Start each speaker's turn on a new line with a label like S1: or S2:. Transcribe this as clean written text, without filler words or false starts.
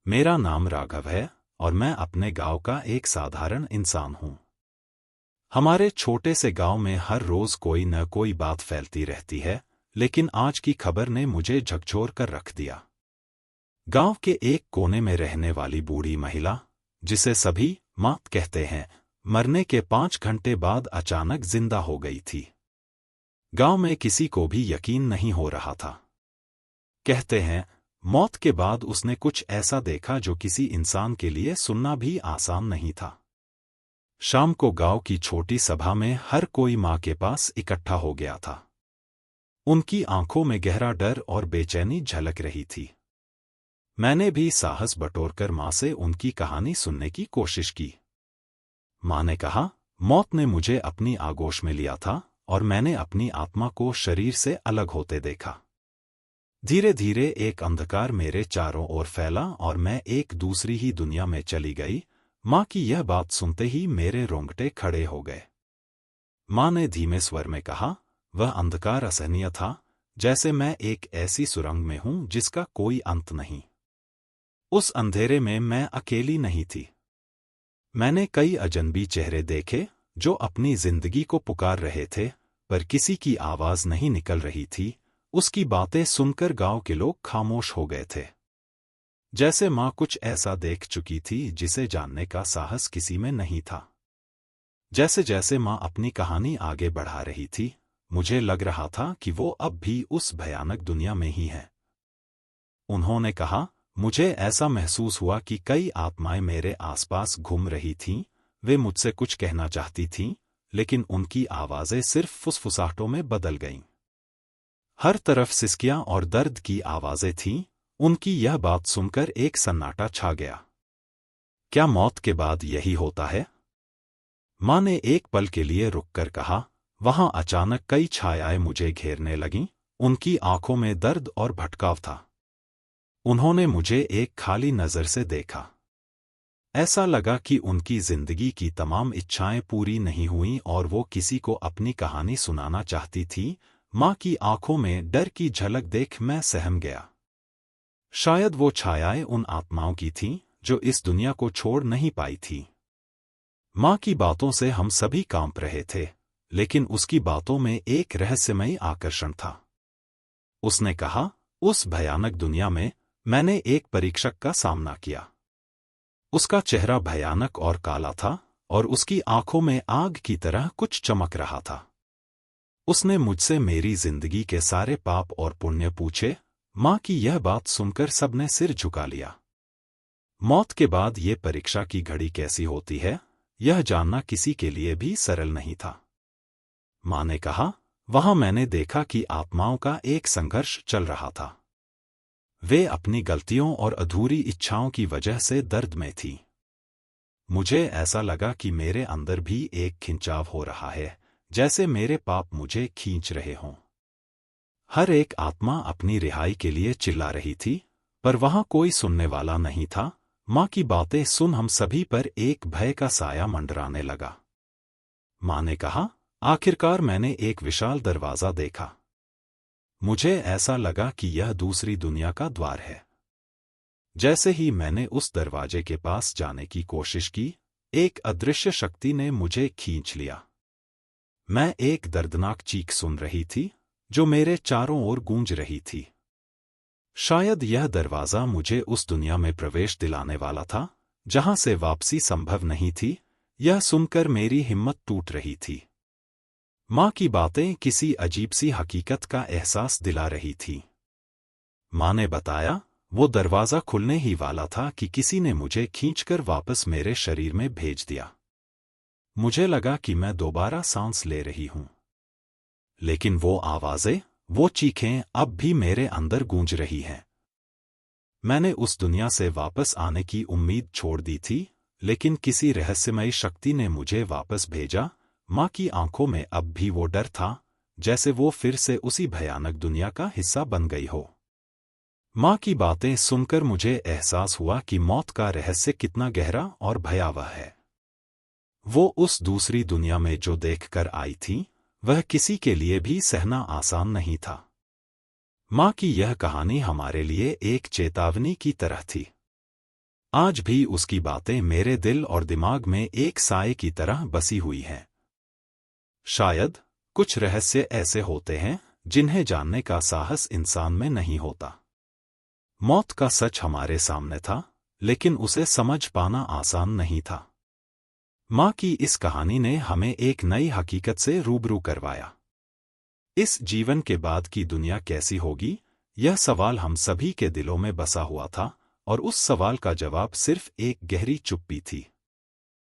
S1: मेरा नाम राघव है और मैं अपने गांव का एक साधारण इंसान हूं। हमारे छोटे से गांव में हर रोज कोई न कोई बात फैलती रहती है, लेकिन आज की खबर ने मुझे झकझोर कर रख दिया। गांव के एक कोने में रहने वाली बूढ़ी महिला, जिसे सभी माँ कहते हैं, मरने के 5 घंटे बाद अचानक जिंदा हो गई थी। गांव में किसी को भी यकीन नहीं हो रहा था। कहते हैं, मौत के बाद उसने कुछ ऐसा देखा जो किसी इंसान के लिए सुनना भी आसान नहीं था। शाम को गांव की छोटी सभा में हर कोई मां के पास इकट्ठा हो गया था। उनकी आंखों में गहरा डर और बेचैनी झलक रही थी। मैंने भी साहस बटोरकर मां से उनकी कहानी सुनने की कोशिश की। मां ने कहा, मौत ने मुझे अपनी आगोश में लिया था और मैंने अपनी आत्मा को शरीर से अलग होते देखा। धीरे धीरे एक अंधकार मेरे चारों ओर फैला और मैं एक दूसरी ही दुनिया में चली गई। मां की यह बात सुनते ही मेरे रोंगटे खड़े हो गए। मां ने धीमे स्वर में कहा, वह अंधकार असहनीय था, जैसे मैं एक ऐसी सुरंग में हूं जिसका कोई अंत नहीं। उस अंधेरे में मैं अकेली नहीं थी। मैंने कई अजनबी चेहरे देखे जो अपनी जिंदगी को पुकार रहे थे, पर किसी की आवाज नहीं निकल रही थी। उसकी बातें सुनकर गांव के लोग खामोश हो गए थे। जैसे मां कुछ ऐसा देख चुकी थी जिसे जानने का साहस किसी में नहीं था। जैसे जैसे मां अपनी कहानी आगे बढ़ा रही थी, मुझे लग रहा था कि वो अब भी उस भयानक दुनिया में ही है। उन्होंने कहा, मुझे ऐसा महसूस हुआ कि कई आत्माएं मेरे आसपास घूम रही थीं। वे मुझसे कुछ कहना चाहती थीं, लेकिन उनकी आवाजें सिर्फ फुसफुसाहटों में बदल गईं। हर तरफ सिसकियां और दर्द की आवाजें थीं। उनकी यह बात सुनकर एक सन्नाटा छा गया। क्या मौत के बाद यही होता है? मां ने एक पल के लिए रुककर कहा। वहां अचानक कई छायाएं मुझे घेरने लगीं। उनकी आंखों में दर्द और भटकाव था। उन्होंने मुझे एक खाली नजर से देखा। ऐसा लगा कि उनकी जिंदगी की तमाम इच्छाएं पूरी नहीं हुईं और वो किसी को अपनी कहानी सुनाना चाहती थी। मां की आंखों में डर की झलक देख मैं सहम गया। शायद वो छायाएं उन आत्माओं की थीं जो इस दुनिया को छोड़ नहीं पाई थी। मां की बातों से हम सभी कांप रहे थे, लेकिन उसकी बातों में एक रहस्यमयी आकर्षण था। उसने कहा, उस भयानक दुनिया में मैंने एक परीक्षक का सामना किया। उसका चेहरा भयानक और काला था और उसकी आंखों में आग की तरह कुछ चमक रहा था। उसने मुझसे मेरी जिंदगी के सारे पाप और पुण्य पूछे। मां की यह बात सुनकर सबने सिर झुका लिया। मौत के बाद ये परीक्षा की घड़ी कैसी होती है, यह जानना किसी के लिए भी सरल नहीं था। मां ने कहा, वहां मैंने देखा कि आत्माओं का एक संघर्ष चल रहा था। वे अपनी गलतियों और अधूरी इच्छाओं की वजह से दर्द में थी। मुझे ऐसा लगा कि मेरे अंदर भी एक खिंचाव हो रहा है, जैसे मेरे पाप मुझे खींच रहे हों। हर एक आत्मा अपनी रिहाई के लिए चिल्ला रही थी, पर वहां कोई सुनने वाला नहीं था। मां की बातें सुन हम सभी पर एक भय का साया मंडराने लगा। मां ने कहा, आखिरकार मैंने एक विशाल दरवाजा देखा। मुझे ऐसा लगा कि यह दूसरी दुनिया का द्वार है। जैसे ही मैंने उस दरवाजे के पास जाने की कोशिश की, एक अदृश्य शक्ति ने मुझे खींच लिया। मैं एक दर्दनाक चीख सुन रही थी, जो मेरे चारों ओर गूंज रही थी। शायद यह दरवाजा मुझे उस दुनिया में प्रवेश दिलाने वाला था, जहां से वापसी संभव नहीं थी। यह सुनकर मेरी हिम्मत टूट रही थी। मां की बातें किसी अजीब सी हकीकत का एहसास दिला रही थी। मां ने बताया, वो दरवाजा खुलने ही वाला था कि किसी ने मुझे खींचकर वापस मेरे शरीर में भेज दिया। मुझे लगा कि मैं दोबारा सांस ले रही हूं। लेकिन वो आवाजें, वो चीखें अब भी मेरे अंदर गूंज रही हैं। मैंने उस दुनिया से वापस आने की उम्मीद छोड़ दी थी, लेकिन किसी रहस्यमयी शक्ति ने मुझे वापस भेजा। मां की आंखों में अब भी वो डर था, जैसे वो फिर से उसी भयानक दुनिया का हिस्सा बन गई हो। मां की बातें सुनकर मुझे एहसास हुआ कि मौत का रहस्य कितना गहरा और भयावह है। वो उस दूसरी दुनिया में जो देखकर आई थी, वह किसी के लिए भी सहना आसान नहीं था। मां की यह कहानी हमारे लिए एक चेतावनी की तरह थी। आज भी उसकी बातें मेरे दिल और दिमाग में एक साए की तरह बसी हुई हैं। शायद कुछ रहस्य ऐसे होते हैं जिन्हें जानने का साहस इंसान में नहीं होता। मौत का सच हमारे सामने था, लेकिन उसे समझ पाना आसान नहीं था। माँ की इस कहानी ने हमें एक नई हकीकत से रूबरू करवाया। इस जीवन के बाद की दुनिया कैसी होगी, यह सवाल हम सभी के दिलों में बसा हुआ था, और उस सवाल का जवाब सिर्फ एक गहरी चुप्पी थी।